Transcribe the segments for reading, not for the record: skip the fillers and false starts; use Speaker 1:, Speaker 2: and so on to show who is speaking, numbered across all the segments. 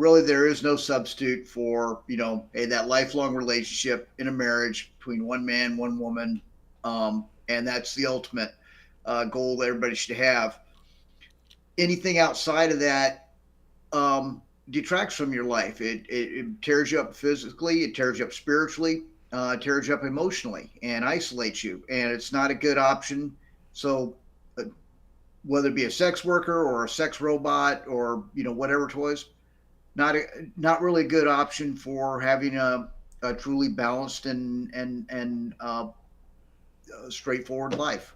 Speaker 1: really there is no substitute for, that lifelong relationship in a marriage between one man, one woman. And that's the ultimate goal that everybody should have. Anything outside of that detracts from your life. It tears you up physically, it tears you up spiritually, tears you up emotionally, and isolates you. And it's not a good option. So, whether it be a sex worker or a sex robot or whatever it was, not really a good option for having a truly balanced and straightforward life.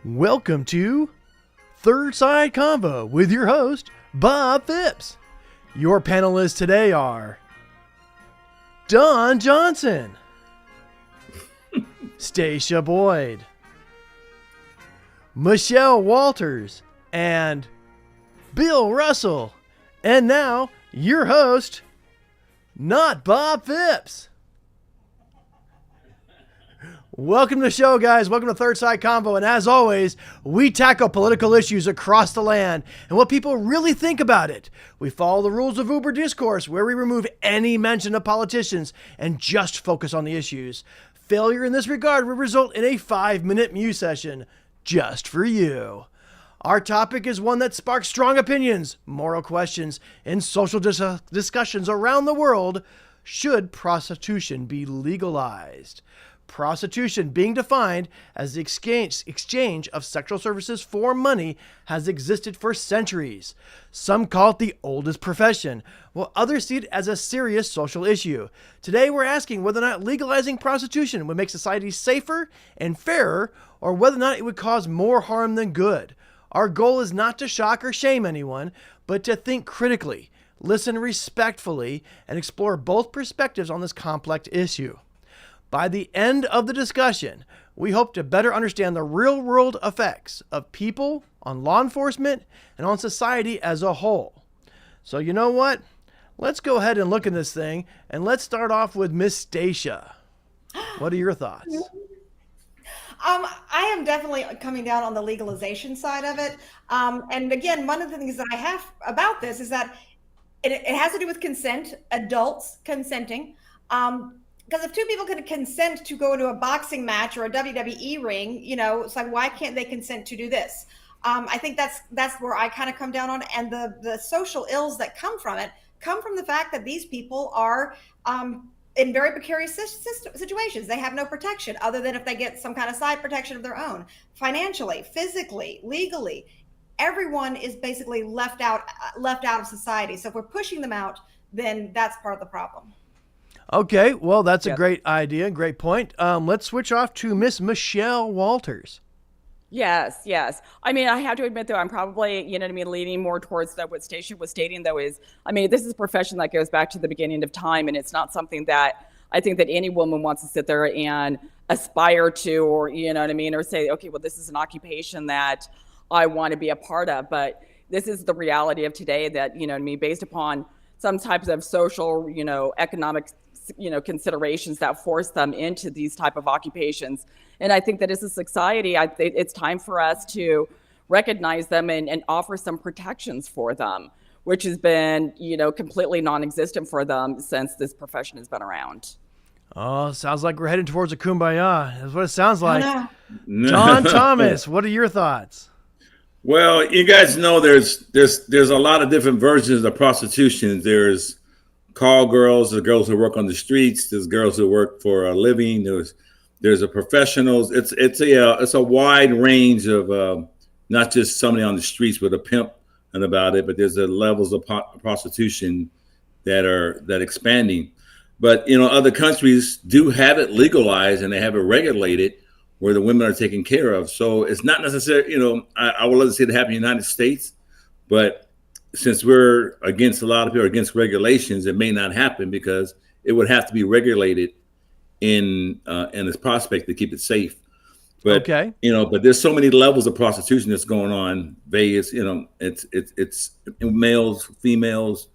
Speaker 2: Welcome to Third Side Convo with your host, Bob Phipps. Your panelists today are Don Johnson, Stasia Boyd, Michelle Walters, and Bill Russell. And now, your host, not Bob Phipps. Welcome to the show, guys. Welcome to Third Side Convo. And as always, we tackle political issues across the land and what people really think about it. We follow the rules of Uber discourse, where we remove any mention of politicians and just focus on the issues. Failure in this regard will result in a 5-minute Muse session just for you. Our topic is one that sparks strong opinions, moral questions, and social discussions around the world. Should prostitution be legalized? Prostitution, being defined as the exchange of sexual services for money, has existed for centuries. Some call it the oldest profession, while others see it as a serious social issue. Today, we're asking whether or not legalizing prostitution would make society safer and fairer, or whether or not it would cause more harm than good. Our goal is not to shock or shame anyone, but to think critically, listen respectfully, and explore both perspectives on this complex issue. By the end of the discussion, we hope to better understand the real-world effects of people on law enforcement and on society as a whole. So you know what? Let's go ahead and look at this thing, and let's start off with Miss Stasia. What are your thoughts?
Speaker 3: I am definitely coming down on the legalization side of it. And again, one of the things that I have about this is that it has to do with consent, adults consenting. Because if two people can consent to go into a boxing match or a WWE ring, it's like, why can't they consent to do this? I think that's where I kind of come down on it. And the social ills that come from it come from the fact that these people are in very precarious situations. They have no protection other than if they get some kind of side protection of their own, financially, physically, legally. Everyone is basically left out of society. So if we're pushing them out, then that's part of the problem.
Speaker 2: Okay, well, that's a great idea, great point. Let's switch off to Miss Michelle Walters.
Speaker 4: Yes. I mean, I have to admit, though, I'm probably, leaning more towards what Stasia was stating, though, is, this is a profession that goes back to the beginning of time, and it's not something that I think that any woman wants to sit there and aspire to, or, or say, okay, well, this is an occupation that I want to be a part of. But this is the reality of today that, based upon some types of social, economic considerations that force them into these type of occupations. And I think that as a society, it's time for us to recognize them and offer some protections for them, which has been, completely non-existent for them since this profession has been around.
Speaker 2: Oh, sounds like we're heading towards a kumbaya. That's what it sounds like. John Thomas, what are your thoughts?
Speaker 5: Well, you guys know there's a lot of different versions of prostitution. There's call girls, the girls who work on the streets. There's girls who work for a living. There's a professionals. It's a wide range of not just somebody on the streets with a pimp and about it, but there's the levels of prostitution that expanding. But other countries do have it legalized and they have it regulated where the women are taken care of. So it's not necessarily, I would love to see it happen in the United States, but since we're against a lot of people are against regulations, it may not happen because it would have to be regulated in its prospect to keep it safe. But
Speaker 2: okay.
Speaker 5: But there's so many levels of prostitution that's going on. Vegas, it's males, females,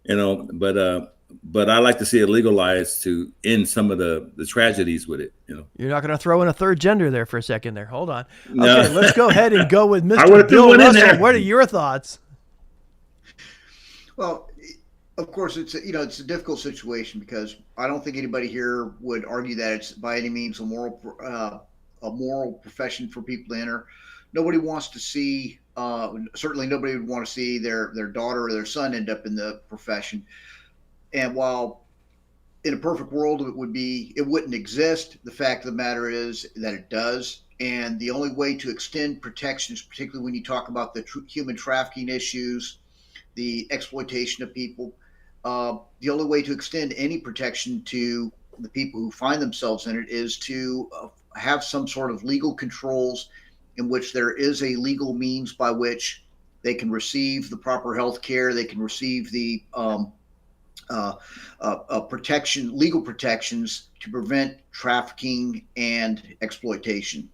Speaker 5: but but I like to see it legalized to end some of the tragedies with it.
Speaker 2: You're not going to throw in a third gender there for a second there. Hold on.
Speaker 5: No.
Speaker 2: Okay, let's go ahead and go with
Speaker 5: I would've
Speaker 2: Mr.
Speaker 5: threw
Speaker 2: Bill
Speaker 5: one in
Speaker 2: Russell.
Speaker 5: there.
Speaker 2: What are your thoughts?
Speaker 1: Well, of course, it's it's a difficult situation because I don't think anybody here would argue that it's by any means a moral profession for people to enter. Nobody wants to see. Certainly, nobody would want to see their daughter or their son end up in the profession. And while in a perfect world it wouldn't exist, the fact of the matter is that it does. And the only way to extend protections, particularly when you talk about the human trafficking issues, the exploitation of people, the only way to extend any protection to the people who find themselves in it is to have some sort of legal controls in which there is a legal means by which they can receive the proper health care, they can receive the legal protections to prevent trafficking and exploitation.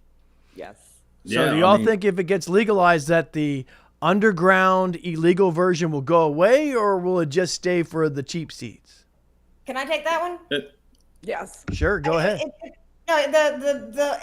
Speaker 4: Yes.
Speaker 2: So
Speaker 5: Yeah,
Speaker 2: do y'all think if it gets legalized that the underground illegal version will go away, or will it just stay for the cheap seats?
Speaker 3: Can I take that one?
Speaker 4: Yes.
Speaker 2: Sure, go ahead.
Speaker 3: No, the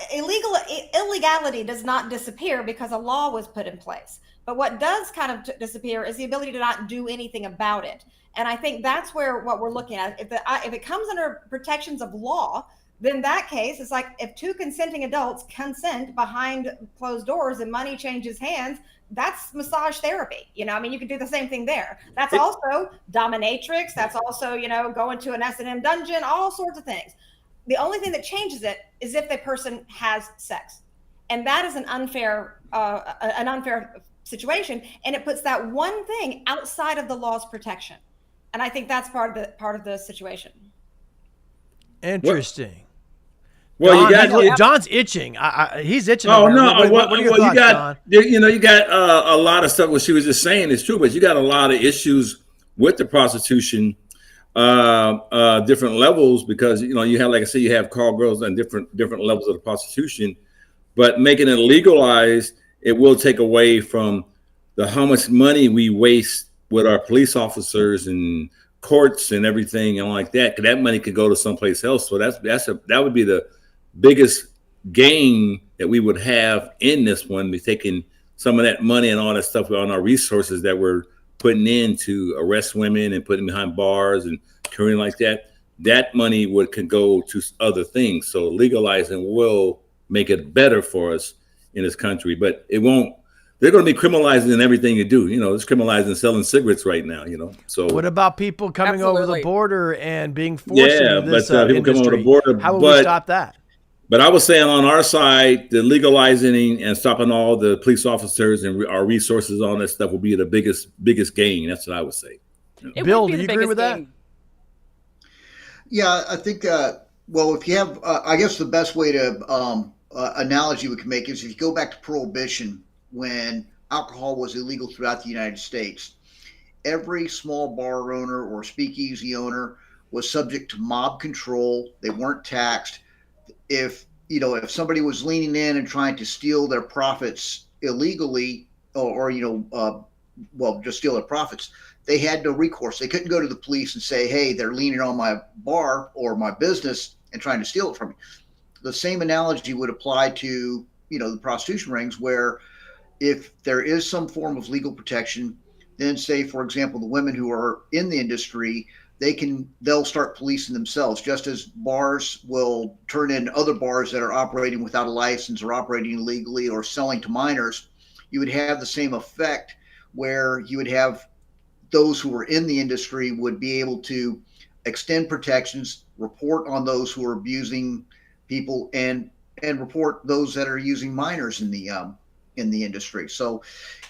Speaker 3: illegality does not disappear because a law was put in place. But what does kind of disappear is the ability to not do anything about it. And I think that's what we're looking at. If it comes under protections of law, then in that case, it's like if two consenting adults consent behind closed doors and money changes hands, that's massage therapy. You can do the same thing there. That's also dominatrix. That's also, going to an S&M dungeon, all sorts of things. The only thing that changes it is if the person has sex. And that is an unfair situation. And it puts that one thing outside of the law's protection. And I think that's part of the situation.
Speaker 2: Interesting.
Speaker 5: Well,
Speaker 2: Don, Don's itching. He's itching.
Speaker 5: Oh
Speaker 2: over
Speaker 5: no!
Speaker 2: there. What are your thoughts, Don?
Speaker 5: You got a lot of stuff. What she was just saying is true, but you got a lot of issues with the prostitution, different levels, because you have, like I said, you have call girls and different levels of the prostitution. But making it legalized, it will take away from how much money we waste with our police officers and courts and everything and like that. Because that money could go to someplace else. So that would be the biggest gain that we would have in this one, be taking some of that money and all that stuff on our resources that we're putting in to arrest women and putting behind bars and carrying like that. That money can go to other things. So legalizing will make it better for us in this country, but it won't. They're going to be criminalizing in everything you do. It's criminalizing selling cigarettes right now. So
Speaker 2: what about people coming over the border and being forced
Speaker 5: yeah,
Speaker 2: into this
Speaker 5: but people
Speaker 2: industry?
Speaker 5: coming over the border.
Speaker 2: How will we stop that?
Speaker 5: But I was saying on our side, the legalizing and stopping all the police officers and our resources on that stuff will be the biggest gain. That's what I would say.
Speaker 2: Bill, do you agree with that?
Speaker 1: Yeah, I think. Well, if you have, I guess the best way to analogy we can make is if you go back to Prohibition, when alcohol was illegal throughout the United States, every small bar owner or speakeasy owner was subject to mob control. They weren't taxed. If somebody was leaning in and trying to steal their profits illegally, or just steal their profits, they had no recourse. They couldn't go to the police and say, hey, they're leaning on my bar or my business and trying to steal it from me. The same analogy would apply to, the prostitution rings, where if there is some form of legal protection, then say, for example, the women who are in the industry, they'll start policing themselves, just as bars will turn in other bars that are operating without a license or operating illegally or selling to minors. You would have the same effect where you would have those who are in the industry would be able to extend protections, report on those who are abusing people, and report those that are using minors in the industry. So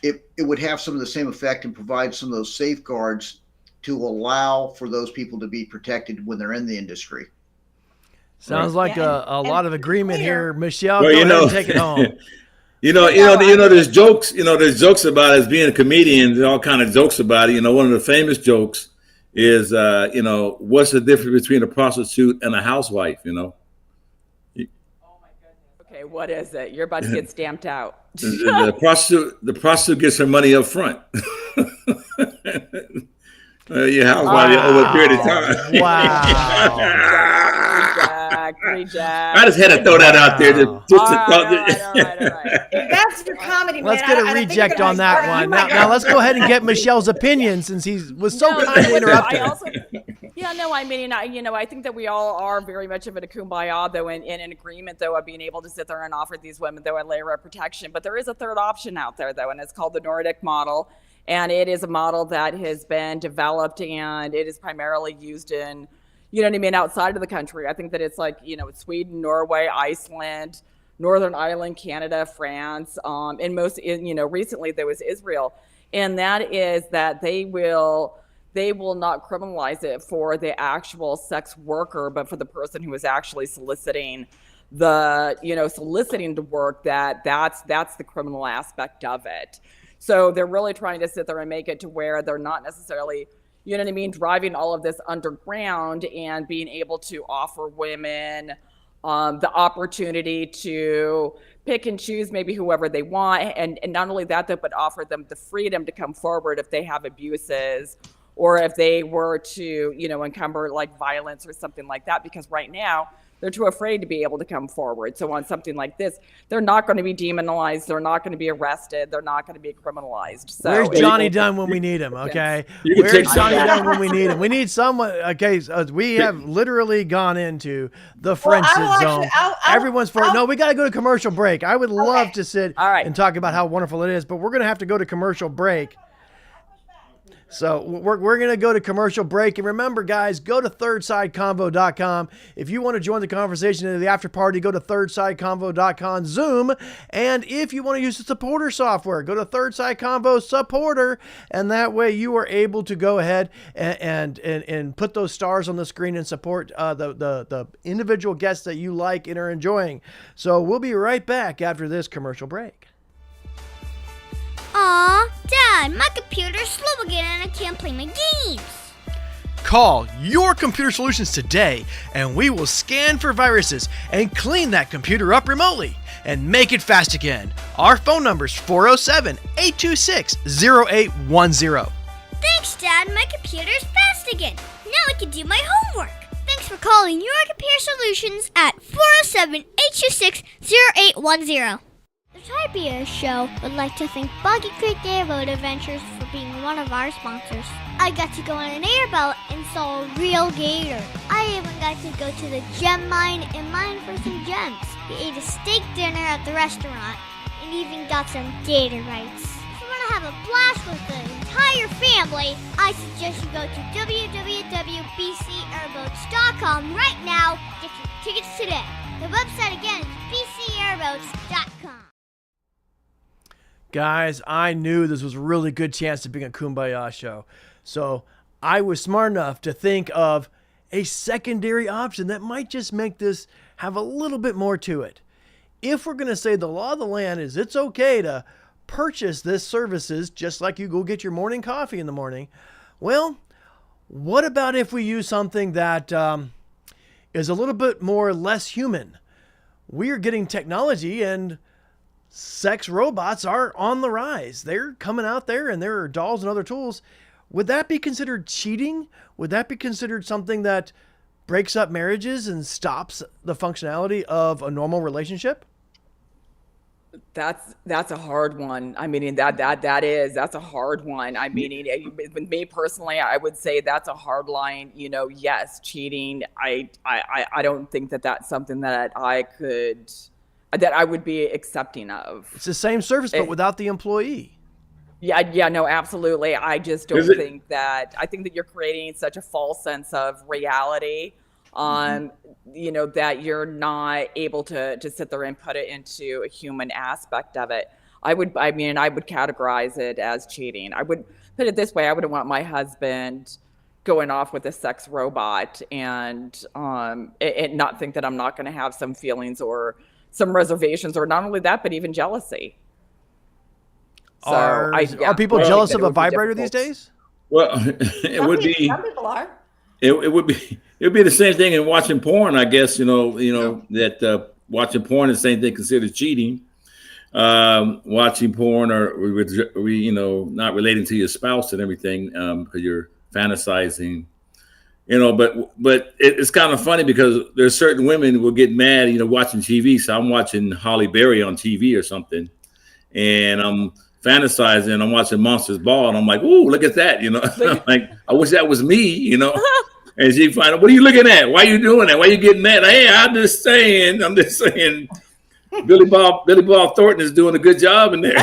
Speaker 1: it would have some of the same effect and provide some of those safeguards to allow for those people to be protected when they're in the industry.
Speaker 2: Sounds like a lot of agreement here. Michelle,
Speaker 5: well,
Speaker 2: go ahead and take it home.
Speaker 5: There's jokes, there's jokes about it. As being a comedian, there's all kind of jokes about it. One of the famous jokes is, what's the difference between a prostitute and a housewife,
Speaker 4: Okay, what is it? You're about to get stamped out.
Speaker 5: The prostitute gets her money up front. Your house body over a period of time.
Speaker 4: Reject.
Speaker 5: I just had to throw that out there.
Speaker 4: All right.
Speaker 3: That's your comedy,
Speaker 2: Let's
Speaker 3: man.
Speaker 2: get a
Speaker 3: I think
Speaker 2: reject
Speaker 3: you're
Speaker 2: on
Speaker 3: gonna
Speaker 2: that
Speaker 3: start-
Speaker 2: one.
Speaker 3: you might
Speaker 2: Now
Speaker 3: go-
Speaker 2: let's go ahead and get Michelle's opinion since he was so kind to interrupt her.
Speaker 4: I think that we all are very much of a kumbaya, though, in an agreement, though, of being able to sit there and offer these women, though, a layer of protection. But there is a third option out there, though, and it's called the Nordic Model. And it is a model that has been developed, and it is primarily used in, outside of the country. I think that it's like, it's Sweden, Norway, Iceland, Northern Ireland, Canada, France, and recently there was Israel. And that is that they will not criminalize it for the actual sex worker, but for the person who is actually soliciting the work, that's the criminal aspect of it. So they're really trying to sit there and make it to where they're not necessarily, driving all of this underground and being able to offer women the opportunity to pick and choose maybe whoever they want. And not only that, but offer them the freedom to come forward if they have abuses or if they were to, encumber like violence or something like that. Because right now, they're too afraid to be able to come forward. So on something like this, they're not going to be demonized. They're not going to be arrested. They're not going to be criminalized. So
Speaker 2: where's Johnny Dunn when we need him? Okay,
Speaker 5: You can
Speaker 2: where's
Speaker 5: take
Speaker 2: Johnny
Speaker 5: some-
Speaker 2: Dunn when we need him? We need someone. Okay, we have literally gone into the friendship zone. Everyone's for no. We got to go to commercial break. I would love to sit and talk about how wonderful it is, but we're going to have to go to commercial break. So we're going to go to commercial break. And remember, guys, go to thirdsideconvo.com. If you want to join the conversation in the after party, go to thirdsideconvo.com Zoom. And if you want to use the supporter software, go to Third Side Convo Supporter. And that way you are able to go ahead and put those stars on the screen and support the individual guests that you like and are enjoying. So we'll be right back after this commercial break.
Speaker 6: Aw, Dad, my computer's slow again and I can't play my games.
Speaker 2: Call Your Computer Solutions today and we will scan for viruses and clean that computer up remotely and make it fast again. Our phone number is 407-826-0810.
Speaker 6: Thanks, Dad, my computer's fast again. Now I can do my homework. Thanks for calling Your Computer Solutions at 407-826-0810. The Tribia Show would like to thank Boggy Creek Airboat Adventures for being one of our sponsors. I got to go on an airboat and saw a real gator. I even got to go to the gem mine and mine for some gems. We ate a steak dinner at the restaurant and even got some gator bites. If you want to have a blast with the entire family, I suggest you go to www.bcairboats.com right now to get your tickets today. The website again is bcairboats.com.
Speaker 2: Guys, I knew this was a really good chance to be a Kumbaya show. So I was smart enough to think of a secondary option that might just make this have a little bit more to it. If we're going to say the law of the land is it's okay to purchase this services just like you go get your morning coffee in the morning, well, what about if we use something that is a little bit more less human? We are getting technology and sex robots are on the rise. They're coming out there and there are dolls and other tools. Would that be considered cheating? Would that be considered something that breaks up marriages and stops the functionality of a normal relationship?
Speaker 4: That's a hard one. I mean, that's a hard one. I mean, with me personally, I would say that's a hard line. Yes, cheating. I don't think that that's something that I would be accepting of.
Speaker 2: It's the same service, but without the employee.
Speaker 4: Yeah, no, absolutely. I just don't think that. I think that you're creating such a false sense of reality. That you're not able to sit there and put it into a human aspect of it. I would categorize it as cheating. I would put it this way. I wouldn't want my husband going off with a sex robot and not think that I'm not going to have some feelings or some reservations, or not only that, but even jealousy. So
Speaker 2: are people jealous of a vibrator these days?
Speaker 5: Well, it would be.
Speaker 3: Some people are.
Speaker 5: It would be the same thing in watching porn, I guess. That watching porn is the same thing considered cheating. Watching porn or not relating to your spouse and everything, because you're fantasizing, but it's kind of funny because there's certain women who will get mad, watching TV. So I'm watching Holly Berry on TV or something, and I'm fantasizing. I'm watching Monsters Ball, and I'm like, "Ooh, look at that!" Like I wish that was me, And she find out, "What are you looking at? Why are you doing that? Why are you getting mad?" Hey, I'm just saying. Billy Bob Thornton is doing a good job in there.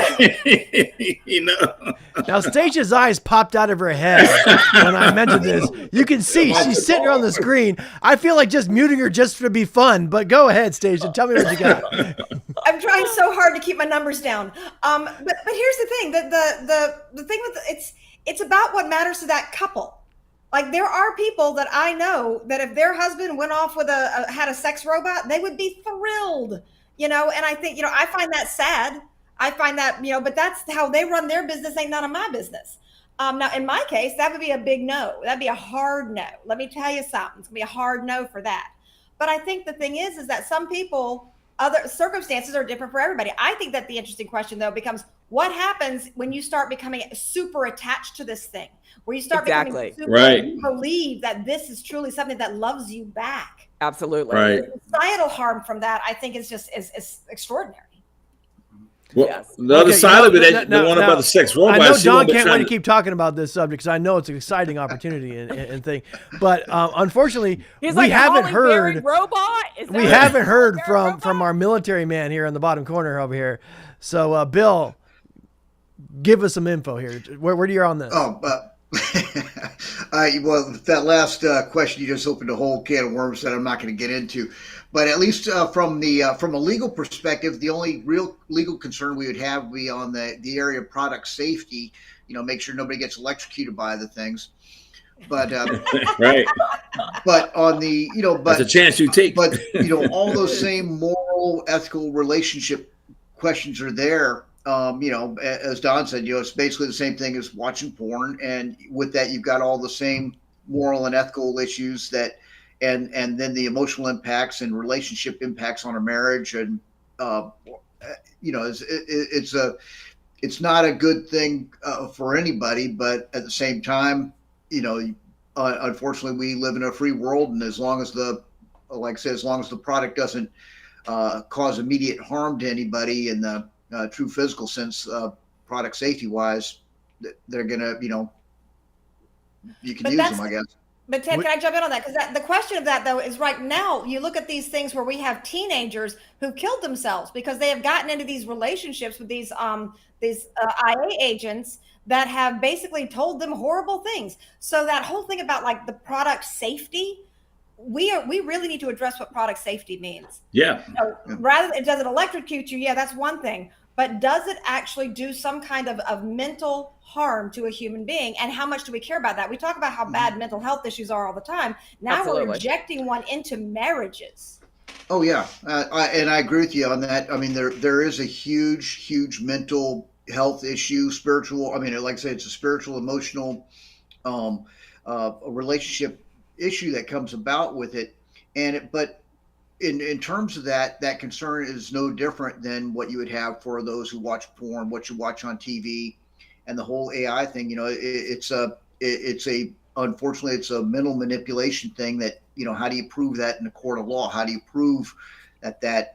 Speaker 2: Now, Stasia's eyes popped out of her head when I mentioned this. You can see she's sitting on the screen. I feel like just muting her just to be fun, but go ahead, Stasia. Tell me what you got.
Speaker 3: I'm trying so hard to keep my numbers down. But here's the thing: the thing with it's about what matters to that couple. Like there are people that I know that if their husband went off with had a sex robot, they would be thrilled. And I think, I find that sad. I find that, but that's how they run their business. Ain't none of my business. Now, in my case, that would be a big no. That'd be a hard no. Let me tell you something. It's gonna be a hard no for that. But I think the thing is that some people, other circumstances are different for everybody. I think that the interesting question, though, becomes what happens when you start becoming super attached to this thing, where you start becoming super,
Speaker 5: right.
Speaker 3: You believe that this is truly something that loves you back.
Speaker 4: Absolutely.
Speaker 5: Right.
Speaker 3: The societal harm from that, I think, is just is extraordinary.
Speaker 5: Well,
Speaker 4: Yes.
Speaker 5: the other side of it, the one about the sex robot.
Speaker 2: I know Don can't wait to keep talking about this subject because I know it's an exciting opportunity and thing. But unfortunately, we haven't heard from our military man here in the bottom corner over here. So, Bill, give us some info here. Where are you on this?
Speaker 1: Well, that last question, you just opened a whole can of worms that I'm not going to get into. But at least from a legal perspective, the only real legal concern we would have would be on the area of product safety. Make sure nobody gets electrocuted by the things. But
Speaker 5: right.
Speaker 1: But on the
Speaker 5: that's a chance you take.
Speaker 1: But all those same moral, ethical relationship questions are there. As Don said, it's basically the same thing as watching porn, and with that, you've got all the same moral and ethical issues and then the emotional impacts and relationship impacts on a marriage, and it's not a good thing for anybody, but at the same time, unfortunately, we live in a free world, and as long as the product doesn't cause immediate harm to anybody in the true physical sense, product safety wise, they're gonna, you can use them, I guess.
Speaker 3: But Ted, can I jump in on that? Because the question of that, though, is right now you look at these things where we have teenagers who killed themselves because they have gotten into these relationships with these IA agents that have basically told them horrible things. So that whole thing about like the product safety, we really need to address what product safety means.
Speaker 5: Yeah.
Speaker 3: So rather, does it electrocute you? Yeah, that's one thing. But does it actually do some kind of mental harm to a human being? And how much do we care about that? We talk about how bad mental health issues are all the time. Now
Speaker 4: Absolutely.
Speaker 3: We're injecting one into marriages.
Speaker 1: Oh, yeah. And I agree with you on that. I mean, there is a huge mental health issue, spiritual. I mean, like I said, it's a spiritual, emotional a relationship issue that comes about with it. But in terms of that concern is no different than what you would have for those who watch porn, what you watch on TV, and the whole AI thing. Unfortunately, it's a mental manipulation thing that, how do you prove that in a court of law? How do you prove that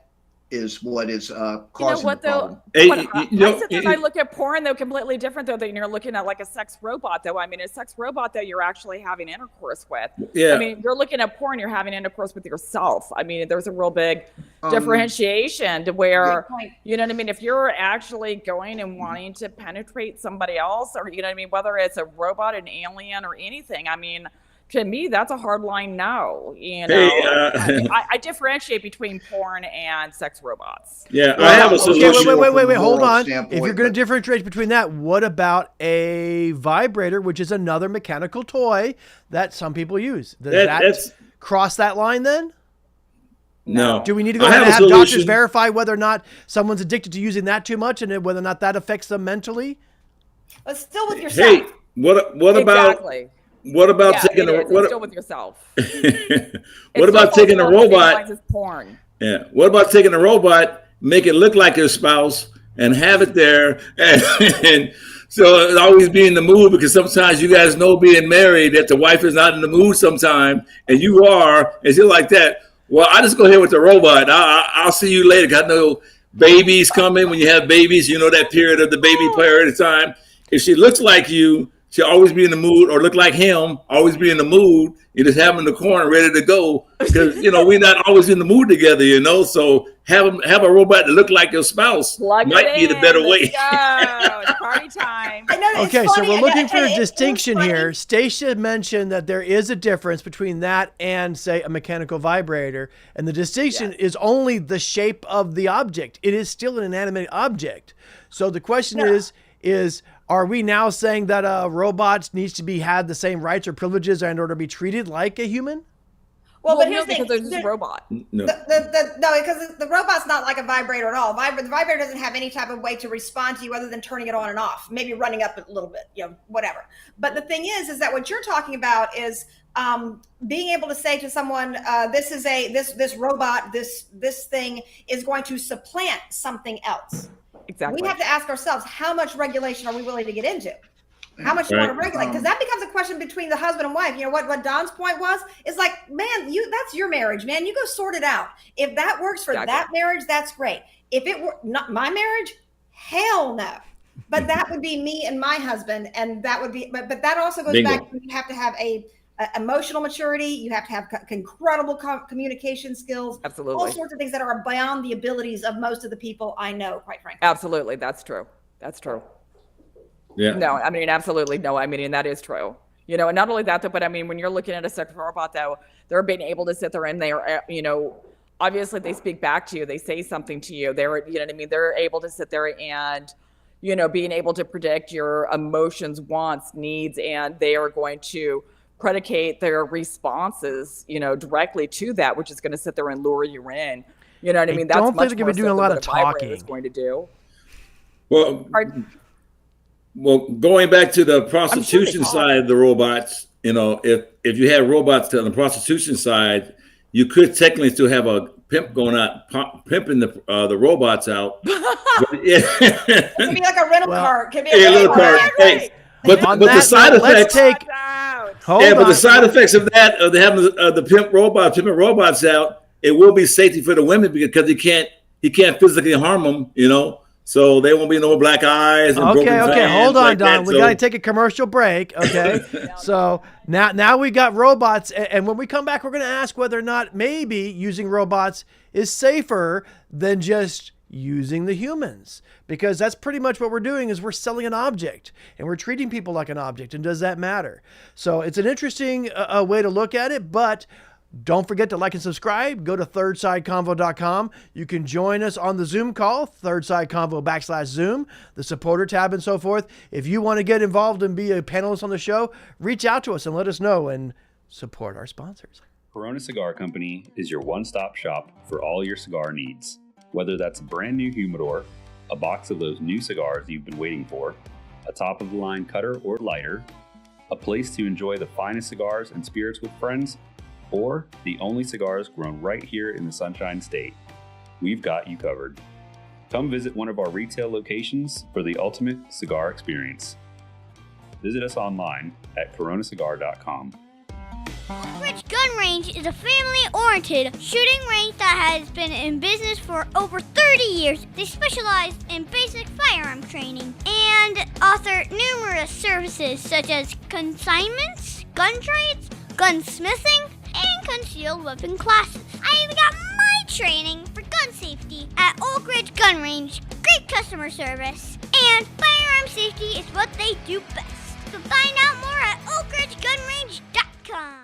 Speaker 1: is what is causing the problem?
Speaker 4: I look at porn, though, completely different, though, than you're looking at like a sex robot, though. I mean, a sex robot, though, you're actually having intercourse with.
Speaker 5: Yeah.
Speaker 4: I mean, you're looking at porn, you're having intercourse with yourself. I mean, there's a real big differentiation to where, you know what I mean? If you're actually going and wanting to penetrate somebody else, or, you know what I mean, whether it's a robot, an alien, or anything, I mean, to me, that's a hard line no. I differentiate between porn and sex robots.
Speaker 5: Yeah, I have a solution.
Speaker 2: Wait, hold on. If you're going to differentiate between that, what about a vibrator, which is another mechanical toy that some people use? Does that cross that line then?
Speaker 5: No.
Speaker 2: Do we need to go ahead and have doctors verify whether or not someone's addicted to using that too much and whether or not that affects them mentally?
Speaker 3: But still with yourself.
Speaker 5: Hey, what about... What about taking
Speaker 4: still with yourself?
Speaker 5: What about taking a robot?
Speaker 4: Porn.
Speaker 5: Yeah. What about taking a robot, make it look like your spouse, and have it there, and So always be in the mood, because sometimes you guys know, being married, that the wife is not in the mood sometime, and you are, and she's like that. Well, I just go ahead with the robot. I'll see you later. 'Cause I know babies coming. When you have babies, you know that period of the baby period of time. If she looks like you, she'll always be in the mood, or look like him, always be in the mood. You just have them in the corner ready to go, because we're not always in the mood together. So have a robot that look like your spouse
Speaker 4: Plug
Speaker 5: might be the better way.
Speaker 4: It's party time.
Speaker 3: I know, it's
Speaker 2: Okay, so
Speaker 3: funny,
Speaker 2: we're looking for a
Speaker 3: it is
Speaker 2: distinction
Speaker 3: funny.
Speaker 2: here. Stasia mentioned that there is a difference between that and, say, a mechanical vibrator, and the distinction is only the shape of the object. It is still an inanimate object. So the question is are we now saying that robots needs to had the same rights or privileges in order to be treated like a human?
Speaker 3: Well, but
Speaker 4: no,
Speaker 3: here's the
Speaker 4: because
Speaker 3: thing.
Speaker 4: there's just a robot.
Speaker 5: No.
Speaker 3: No, because the robot's not like a vibrator at all. The vibrator doesn't have any type of way to respond to you other than turning it on and off, maybe running up a little bit, whatever. But the thing is that what you're talking about is being able to say to someone, this robot, this thing is going to supplant something else.
Speaker 4: Exactly.
Speaker 3: We have to ask ourselves, how much regulation are we willing to get into? How much do you want to regulate? Because that becomes a question between the husband and wife. What Don's point was, is like, man, that's your marriage, man. You go sort it out. If that works for that marriage, that's great. If it were not my marriage, hell no. But that would be me and my husband, and that would be. But that also goes back to, you have to have a emotional maturity. You have to have incredible communication skills.
Speaker 4: Absolutely.
Speaker 3: All sorts of things that are beyond the abilities of most of the people I know, quite frankly.
Speaker 4: Absolutely, that's true. That's true.
Speaker 5: Yeah.
Speaker 4: No, I mean, absolutely no. I mean, and that is true. And not only that, though, but I mean, when you're looking at a sex robot, though, they're being able to sit there and they're, obviously they speak back to you. They say something to you. They're, they're able to sit there and, being able to predict your emotions, wants, needs, and they are going to predicate their responses, directly to that, which is going to sit there and lure you in. You know what I mean? That's
Speaker 2: don't
Speaker 4: much
Speaker 2: think they're
Speaker 4: more
Speaker 2: going to be doing a
Speaker 4: so
Speaker 2: lot
Speaker 4: than
Speaker 2: of
Speaker 4: what a vibrator
Speaker 2: talking.
Speaker 4: is going to do.
Speaker 5: Well, going back to the
Speaker 4: I'm
Speaker 5: prostitution
Speaker 4: sure they
Speaker 5: side of the robots, if you had robots on the prostitution side, you could technically still have a pimp going out, pimping the robots out.
Speaker 3: It could be like a rental car. It could be
Speaker 5: a little car. Hey, but the side effects. But the side effects of that, of having the pimping robots out, it will be safety for the women, because he can't physically harm them, so there won't be no black eyes. And
Speaker 2: Okay,
Speaker 5: fans
Speaker 2: hold on,
Speaker 5: like
Speaker 2: Don.
Speaker 5: that.
Speaker 2: We got to take a commercial break. Okay, so now we got robots, and when we come back, we're going to ask whether or not maybe using robots is safer than just using the humans, because that's pretty much what we're doing. Is we're selling an object and we're treating people like an object, and does that matter? So it's an interesting way to look at it, but don't forget to like and subscribe. Go to thirdsideconvo.com. You can join us on the Zoom call, thirdsideconvo/Zoom, the supporter tab, and so forth. If you want to get involved and be a panelist on the show, reach out to us and let us know and support our sponsors.
Speaker 7: Corona Cigar Company is your one-stop shop for all your cigar needs. Whether that's a brand new humidor, a box of those new cigars you've been waiting for, a top-of-the-line cutter or lighter, a place to enjoy the finest cigars and spirits with friends, or the only cigars grown right here in the Sunshine State, we've got you covered. Come visit one of our retail locations for the ultimate cigar experience. Visit us online at coronacigar.com.
Speaker 6: Oak Ridge Gun Range is a family-oriented shooting range that has been in business for over 30 years. They specialize in basic firearm training and offer numerous services such as consignments, gun trades, gunsmithing, and concealed weapon classes. I even got my training for gun safety at Oak Ridge Gun Range. Great customer service, and firearm safety is what they do best. So find out more at oakridgegunrange.com.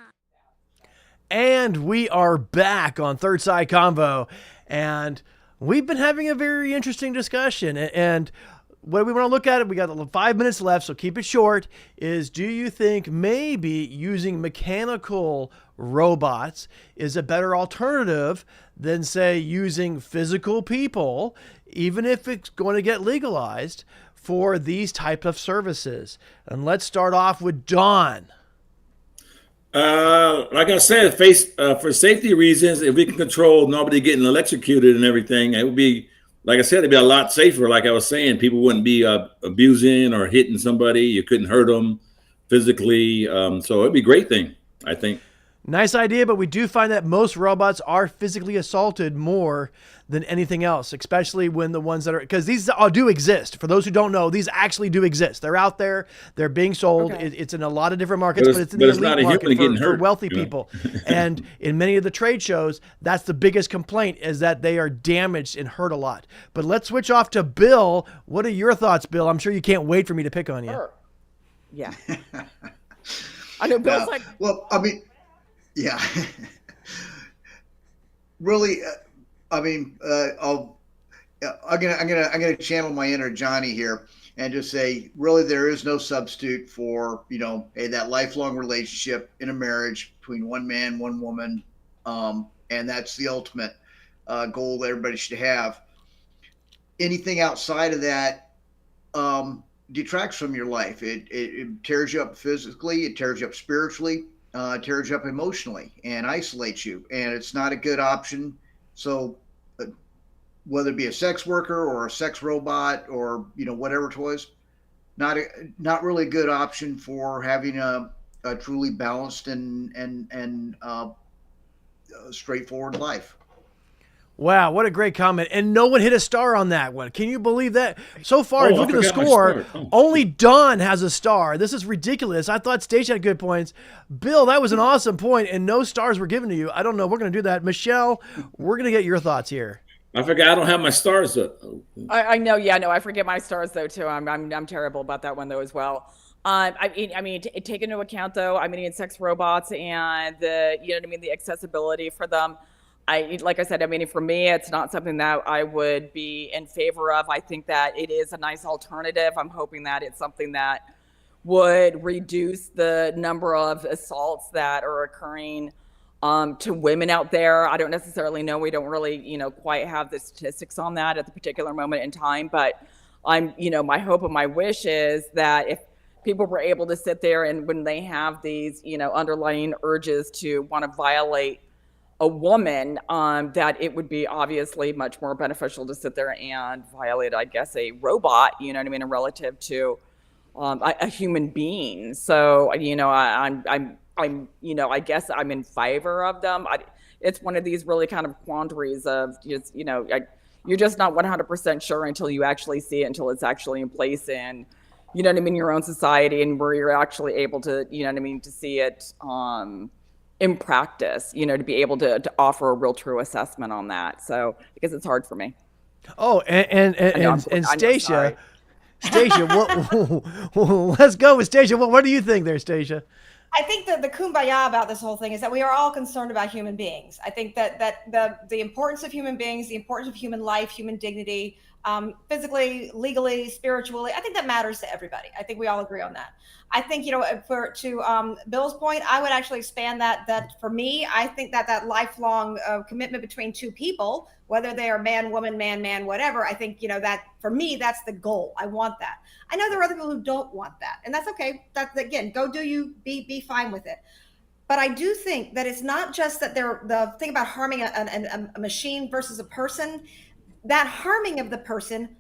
Speaker 2: And we are back on Third Side Convo, and we've been having a very interesting discussion. And what we want to look at it, we got 5 minutes left, so keep it short, is do you think maybe using mechanical robots is a better alternative than, say, using physical people, even if it's going to get legalized, for these type of services? And let's start off with Don.
Speaker 5: Like I said, for safety reasons, if we can control nobody getting electrocuted and everything, it would be like I said, it'd be a lot safer. Like I was saying, people wouldn't be abusing or hitting somebody. You couldn't hurt them physically. So it'd be a great thing, I think.
Speaker 2: Nice idea, but we do find that most robots are physically assaulted more than anything else, especially when the ones that are, because these all do exist. For those who don't know, these actually do exist. They're out there. They're being sold.
Speaker 4: Okay.
Speaker 2: It's in a lot of different markets, but it's in the elite market for wealthy people. And in many of the trade shows, that's the biggest complaint, is that they are damaged and hurt a lot. But let's switch off to Bill. What are your thoughts, Bill? I'm sure you can't wait for me to pick on you.
Speaker 4: Sure. Yeah. I know Bill's like,
Speaker 1: well, I mean, yeah, really. I'm gonna channel my inner Johnny here and just say, really, there is no substitute for, that lifelong relationship in a marriage between one man, one woman, and that's the ultimate goal that everybody should have. Anything outside of that detracts from your life. It tears you up physically, it tears you up spiritually. Tears you up emotionally and isolates you, and it's not a good option. So whether it be a sex worker or a sex robot or whatever toys, not really a good option for having a truly balanced and straightforward life.
Speaker 2: Wow, what a great comment. And no one hit a star on that one. Can you believe that? So far, if you look at the score, only Don has a star. This is ridiculous. I thought Stacia had good points. Bill, that was an awesome point, and no stars were given to you. I don't know. We're going to do that. Michelle, we're going to get your thoughts here.
Speaker 5: I forgot I don't have my stars.
Speaker 4: I know. Yeah, no, I forget my stars though too. I'm terrible about that one though as well. Take into account though, in sex robots and the accessibility for them. Like I said, for me, it's not something that I would be in favor of. I think that it is a nice alternative. I'm hoping that it's something that would reduce the number of assaults that are occurring to women out there. I don't necessarily know. We don't really, quite have the statistics on that at the particular moment in time. But my hope and my wish is that if people were able to sit there and when they have these, underlying urges to want to violate a woman, that it would be obviously much more beneficial to sit there and violate, I guess, a robot, relative to a human being. So, I guess I'm in favor of them. It's one of these really kind of quandaries of just, you're just not 100% sure until you actually see it, until it's actually in place in, your own society, and where you're actually able to, to see it, in practice, to be able to offer a real true assessment on that. So, because it's hard for me.
Speaker 2: Oh, and Stacia, let's go with Stacia. What do you think there, Stacia?
Speaker 3: I think that the kumbaya about this whole thing is that we are all concerned about human beings. I think that the importance of human beings, the importance of human life, human dignity, physically, legally, spiritually, I think that matters to everybody. I think we all agree on that. I think, to Bill's point, I would actually expand that for me, I think that lifelong commitment between two people, whether they are man, woman, man, whatever, I think, that for me, that's the goal. I want that. I know there are other people who don't want that, and that's okay. That's, again, go do you, be fine with it. But I do think that it's not just that the thing about harming a machine versus a person, that harming of the person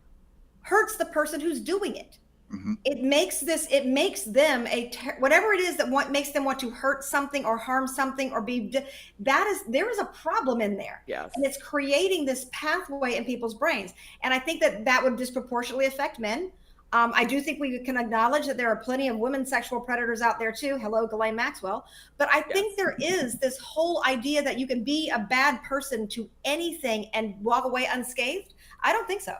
Speaker 3: hurts the person who's doing it. Mm-hmm. It makes them whatever it is that makes them want to hurt something or harm something or there is a problem in there.
Speaker 4: Yes.
Speaker 3: And it's creating this pathway in people's brains. And I think that would disproportionately affect men. I do think we can acknowledge that there are plenty of women sexual predators out there too. Hello, Ghislaine Maxwell. But I think there is this whole idea that you can be a bad person to anything and walk away unscathed. I don't think so.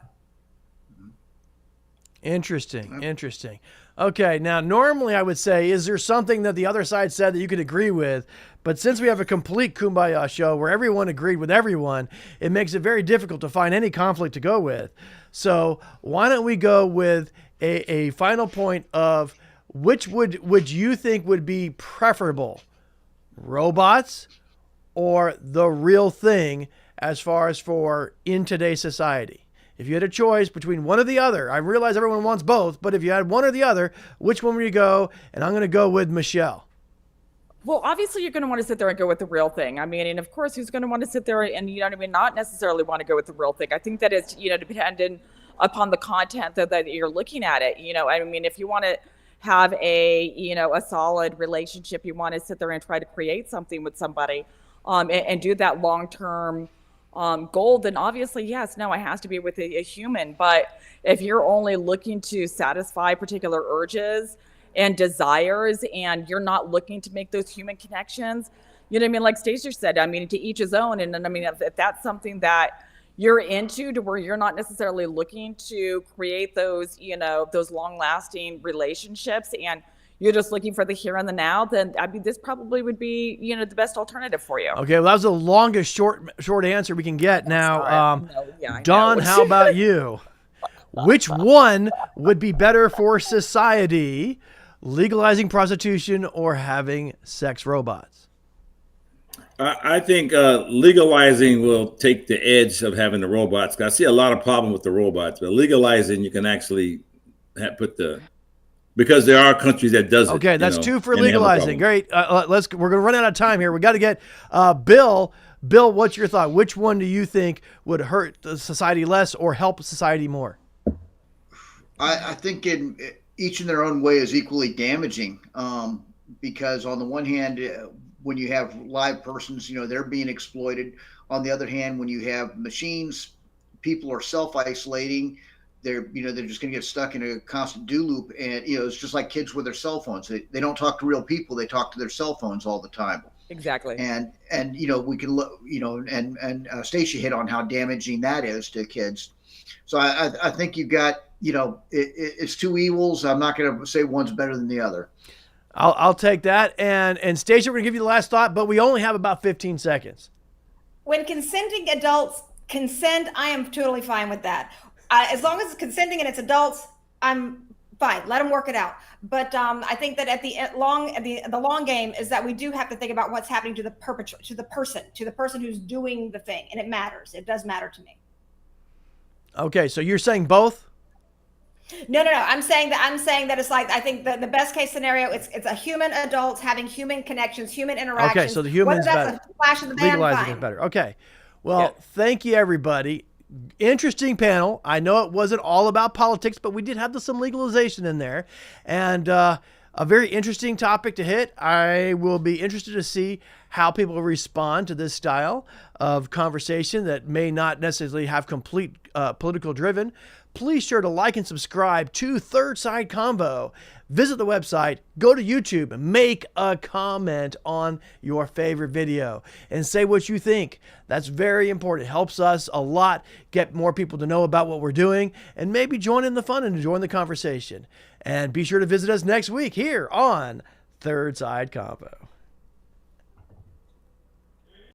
Speaker 2: Interesting. Okay, now normally I would say, is there something that the other side said that you could agree with? But since we have a complete kumbaya show where everyone agreed with everyone, it makes it very difficult to find any conflict to go with. So why don't we go with a final point of which would you think would be preferable, robots or the real thing as far as for in today's society? If you had a choice between one or the other, I realize everyone wants both, but if you had one or the other, which one would you go? And I'm going to go with Michelle.
Speaker 4: Well, obviously, you're going to want to sit there and go with the real thing. I mean, and of course, who's going to want to sit there and, you know what I mean, not necessarily want to go with the real thing? I think that it's, you know, dependent upon the content that you're looking at it. You know, I mean, if you want to have a, you know, a solid relationship, you want to sit there and try to create something with somebody, and do that long-term goal, then obviously, yes, no, it has to be with a human. But if you're only looking to satisfy particular urges and desires, and you're not looking to make those human connections, you know what I mean? Like Stasia said, I mean, to each his own. And I mean, if that's something that you're into, to where you're not necessarily looking to create those, you know, those long lasting relationships, and you're just looking for the here and the now, then I mean, this probably would be, you know, the best alternative for you.
Speaker 2: Okay, well, that was the longest short answer we can get. Now,
Speaker 4: No, yeah, I
Speaker 2: Dawn,
Speaker 4: know.
Speaker 2: how about you? Which one would be better for society, legalizing prostitution or having sex robots?
Speaker 5: I think legalizing will take the edge of having the robots. I see a lot of problem with the robots, but legalizing, you can actually put the, because there are countries that does it.
Speaker 2: Okay, that's 2 for
Speaker 5: and they have no
Speaker 2: legalizing.
Speaker 5: problem.
Speaker 2: Great. We're going to run out of time here. We got to get Bill. Bill, what's your thought? Which one do you think would hurt the society less or help society more?
Speaker 1: I think each in their own way is equally damaging, because on the one hand, when you have live persons, you know, they're being exploited. On the other hand, when you have machines, people are self-isolating. They're just going to get stuck in a constant do loop. And, you know, it's just like kids with their cell phones. They don't talk to real people. They talk to their cell phones all the time.
Speaker 4: Exactly.
Speaker 1: And you know, we can look, you know, and Stacia hit on how damaging that is to kids. So I think you've got, you know, it's 2 evils. I'm not going to say one's better than the other.
Speaker 2: I'll take that. And Stacia, we're going to give you the last thought, but we only have about 15 seconds.
Speaker 3: When consenting adults consent, I am totally fine with that. As long as it's consenting and it's adults, I'm fine. Let them work it out. But I think that the long game is that we do have to think about what's happening to the to the person who's doing the thing, and it matters. It does matter to me.
Speaker 2: Okay, so you're saying both?
Speaker 3: No. I'm saying that it's like, I think the best case scenario, it's a human adults having human connections, human interactions.
Speaker 2: Okay, so the human's
Speaker 3: Whether that's
Speaker 2: better.
Speaker 3: a flash of the pan,
Speaker 2: Legalizing
Speaker 3: fine.
Speaker 2: is better. Okay. Well,
Speaker 4: Yeah.
Speaker 2: Thank you, everybody. Interesting panel. I know it wasn't all about politics, but we did have some legalization in there. And a very interesting topic to hit. I will be interested to see how people respond to this style of conversation that may not necessarily have complete political driven. Please sure to like and subscribe to Third Side Convo. Visit the website, go to YouTube, make a comment on your favorite video, and say what you think. That's very important. It helps us a lot get more people to know about what we're doing and maybe join in the fun and join the conversation. And be sure to visit us next week here on Third Side Convo.